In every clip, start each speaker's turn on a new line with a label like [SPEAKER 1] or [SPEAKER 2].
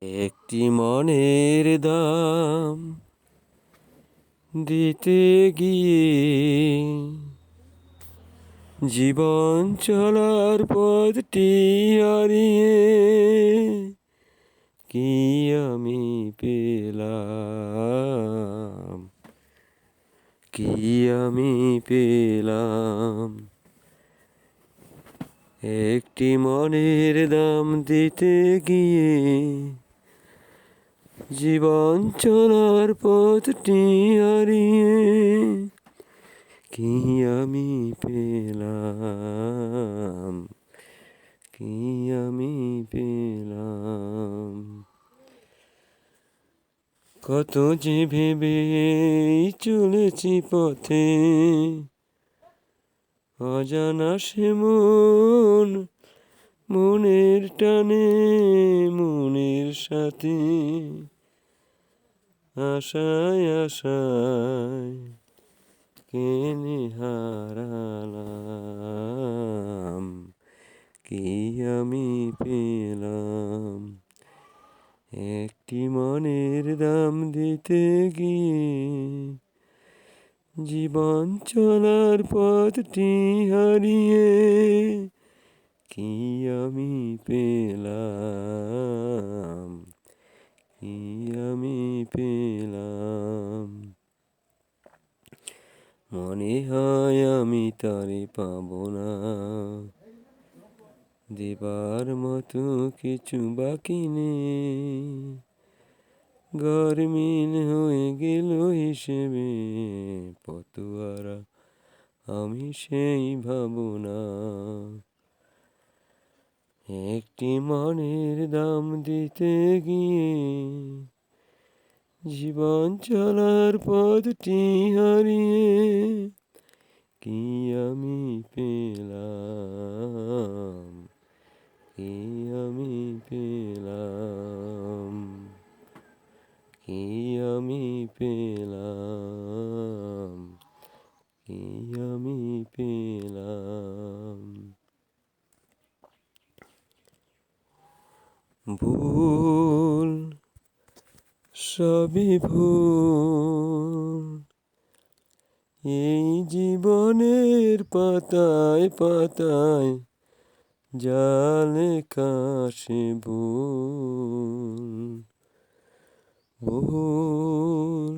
[SPEAKER 1] একটি মনের দাম দিতে গিয়ে জীবন চলার পথটি হারিয়ে কি আমি পেলাম, কি আমি পেলাম। একটি মনের দাম দিতে গিয়ে জীবন চলার পথটি হারিয়ে কি আমি পেলাম, কি আমি পেলাম। কত যে ভেবে চলেছি পথে, অজানা সে মন, মনের টানে মনের সাথে আশায় আশায় কেনে হারালাম, কি আমি পেলাম। একটি মনের দাম দিতে গিয়ে জীবন চলার পথটি হারিয়ে কি আমি পেলাম, কি আমি পেলাম। মনে হয় আমি তারে পাব না, দেবার মতো কিছু বাকি নেই। গরমিল হয়ে গেল হিসেবে পতুয়ারা আমি সেই ভাবনা। একটি মনের দাম দিতে গিয়ে জীবন চলার পথটি হারিয়ে কি আমি পেলাম, কি আমি পেলাম, কি আমি পেলাম, কি আমি পেলাম। ভুল সবই ভুল, এই জীবনের পাতায় পাতায় যা লেখা সে ভুল। ভুল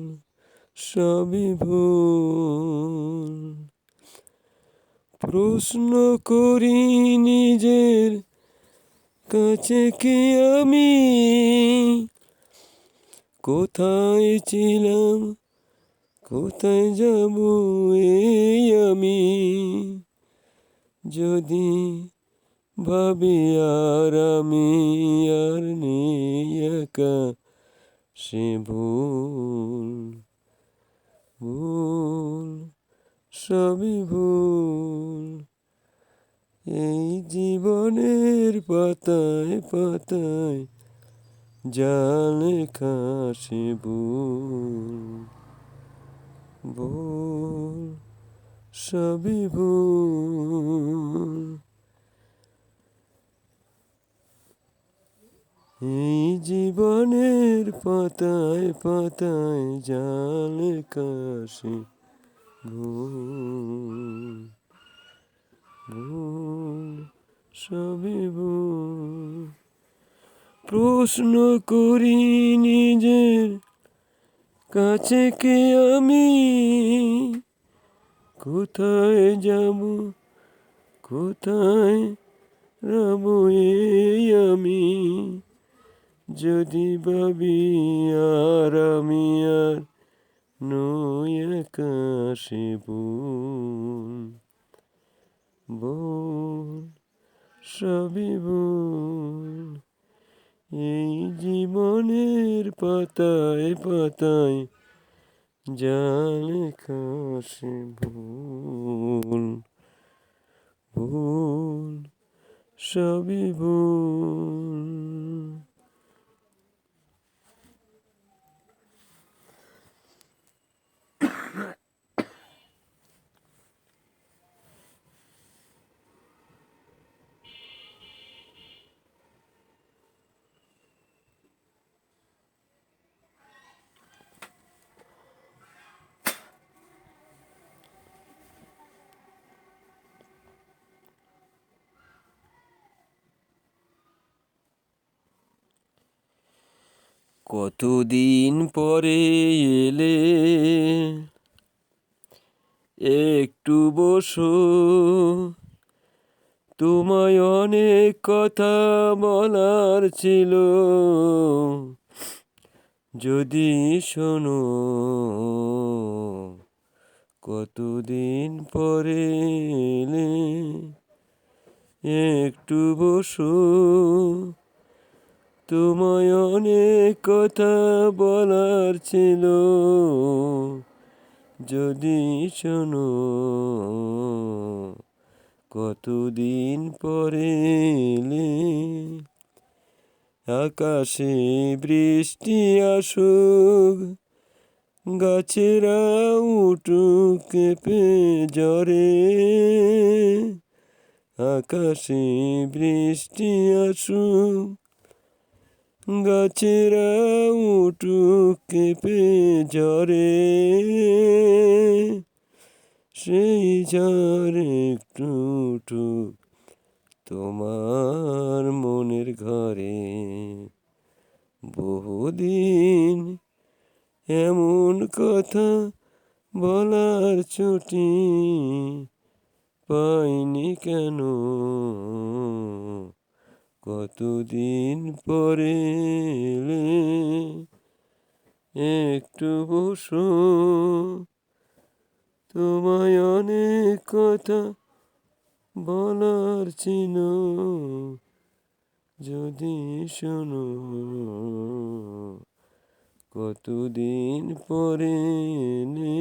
[SPEAKER 1] সবই ভুল, প্রশ্ন করি নিজের কাছে কি আমি কোথায় ছিলাম, কোথায় যাব এই আমি। যদি ভাবি আর আমি আর নেই একা, সে ভুল। ভুল সবই ভুল, এই জীবনের পাতায় পাতায় যা লেখা সে ভুল। ভুল সবই ভুল, এই জীবনের পাতায় পাতায় যা লেখা সে ভুল। ভুল সবই ভুল, প্রশ্ন করি নিজের কাছে কে আমি কোথায় যাব, কোথায় রব এই আমি। যদি ভাবি আর আমি আর নই একা, সে ভুল। ভুল সবই ভুল, এই জীবনের পাতায় পাতায় যা লেখা সে ভুল। ভুল সবই ভুল। কতদিন পরে এলে, একটু বসো, তোমায় অনেক কথা বলার ছিল, যদি শোনো। কতদিন পরে এলে, একটু বসো, তোমায় অনেক কথা বলার ছিল, যদি শোনো। কতদিন পরে এলে, আকাশে বৃষ্টি আসুক, গাছেরা উঠুক কেঁপে ঝরে। আকাশে বৃষ্টি আসুক, গাছেরা উঠুক কেঁপে ঝরে। সেই ঝড় একটু উঠুক তোমার মনের ঘরে। বহুদিন এমন কথা বলার ছুটি পাইনি কেন, কতদিন পরে এলে, একটু বসো, তোমায় অনেক কথা বলার ছিল, যদি শোনো। কতদিন পরে এলে,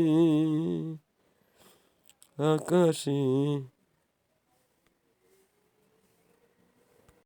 [SPEAKER 1] আকাশে